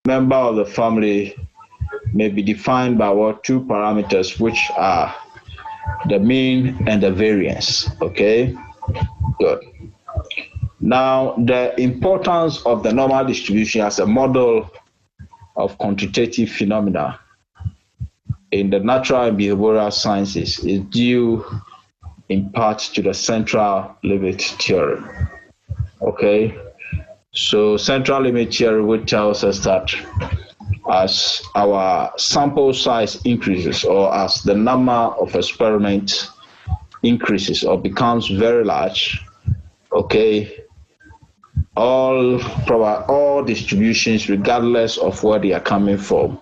member of the family may be defined by what? Two parameters, which are the mean and the variance. Okay, good. Now, the importance of the normal distribution as a model of quantitative phenomena in the natural and behavioral sciences is due in part to the central limit theory. Okay, so central limit theory, which tells us that as our sample size increases, or as the number of experiments increases or becomes very large, okay, all distributions, regardless of where they are coming from,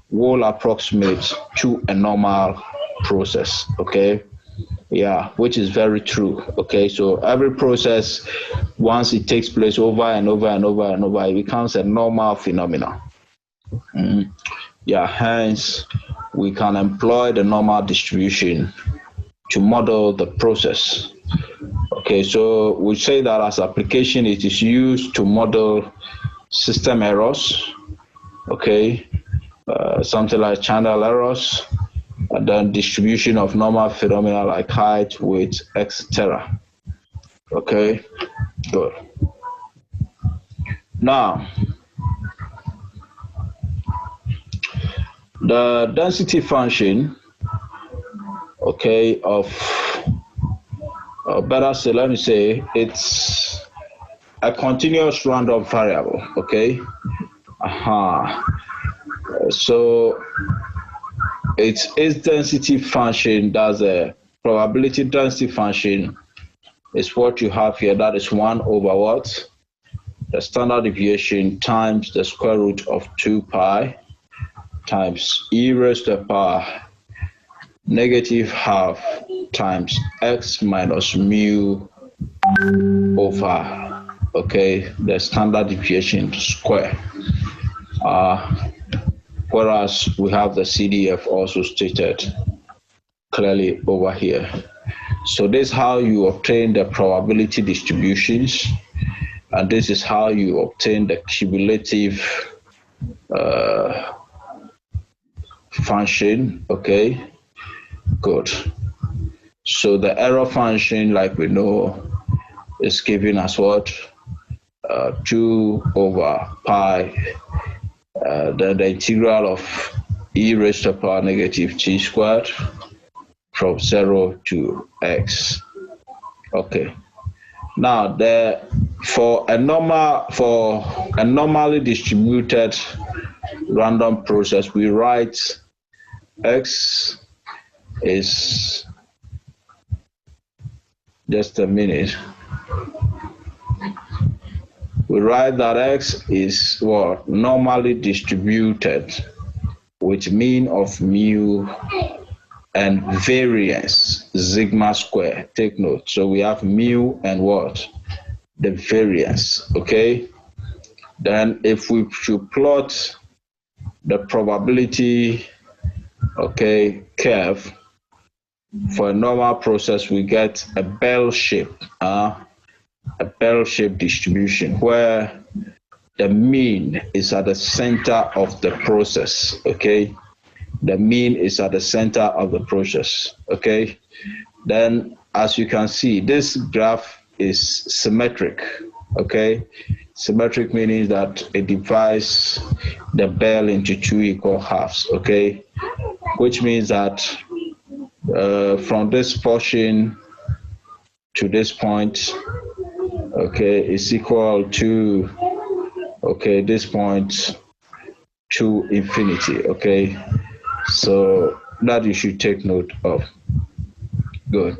will approximate to a normal process. Okay, yeah, which is very true. Okay, so every process, once it takes place over and over and over and over, it becomes a normal phenomenon. Yeah, hence we can employ the normal distribution to model the process. Okay, so we say that as application, it is used to model system errors. Okay, something like channel errors, and then distribution of normal phenomena like height, weight, etc. Okay, good. Now, the density function, okay, of, better say, let me say, it's a continuous random variable. Okay, so its density function, that's a probability density function, is what you have here. That is 1 over what? The standard deviation times the square root of 2 pi times e raised to the power negative half times x minus mu over, okay, the standard deviation square. Whereas we have the CDF also stated clearly over here. So this is how you obtain the probability distributions, and this is how you obtain the cumulative function. Okay, good. So the error function, like we know, is given as what? 2 over pi, then the integral of e raised to the power negative t squared from 0 to x. Okay. Now, for a normally distributed random process, we write x is, just a minute. We write that x is what? Normally distributed with mean of mu and variance sigma square. Take note. So we have mu and what? The variance. Okay. Then if we should plot the probability, okay, curve for a normal process, we get a bell-shaped distribution where the mean is at the center of the process. Okay, the mean is at the center of the process. Okay, then as you can see, this graph is symmetric. Okay, symmetric meaning that it divides the bell into 2 equal halves. Okay, which means that from this portion to this point, okay, is equal to, okay, this point to infinity. Okay, so that you should take note of. Good.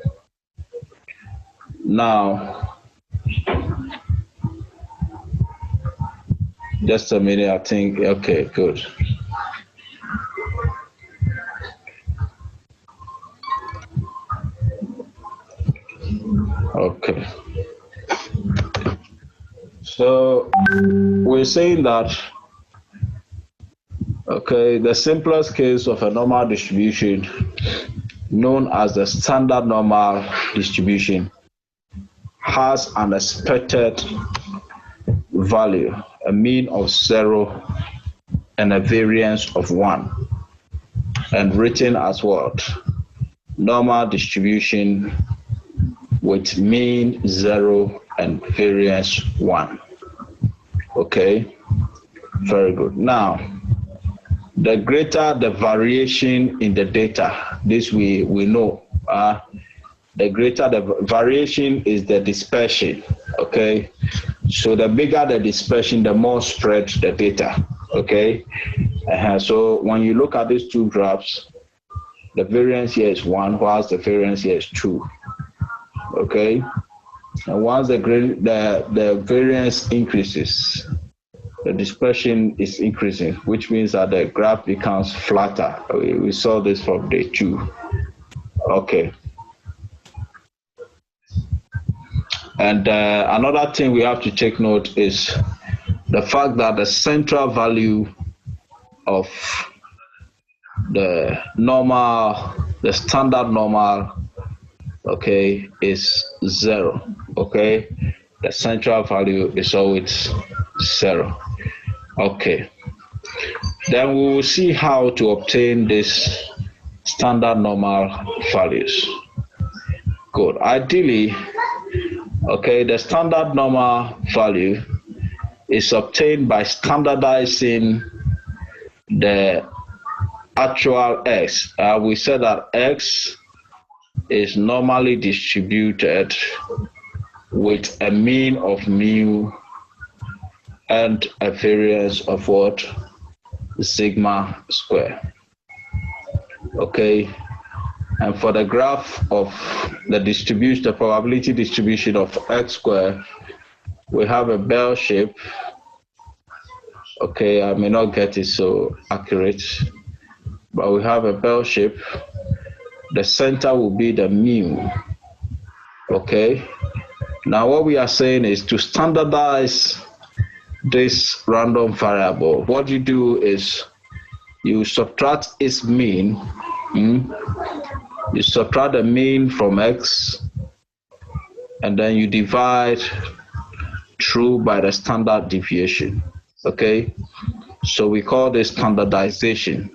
Now, just a minute, I think. Okay, good. Okay. So we're saying that, okay, the simplest case of a normal distribution, known as the standard normal distribution, has an expected value, a mean of 0 and a variance of 1, and written as what? Normal distribution with mean 0 and variance 1. Okay, very good. Now, the greater the variation in the data, this we know. The greater the variation is the dispersion. Okay, so the bigger the dispersion, the more spread the data. Okay, so when you look at these two graphs, the variance here is 1, whilst the variance here is 2. Okay, and once the variance increases, the dispersion is increasing, which means that the graph becomes flatter. We saw this from day 2. Okay. And another thing we have to take note is the fact that the central value of the standard normal, okay, is 0. Okay, the central value is always 0. Okay, then we will see how to obtain this standard normal values. Good. Ideally, okay, the standard normal value is obtained by standardizing the actual x. We said that x is normally distributed with a mean of mu and a variance of what? Sigma square. Okay, and for the graph of the distribution, the probability distribution of x square, we have a bell shape. Okay, I may not get it so accurate, but we have a bell shape. The center will be the mu. Okay, now what we are saying is to standardize this random variable, what you do is you subtract its mean. You subtract the mean from x, and then you divide through by the standard deviation. Okay, so we call this standardization.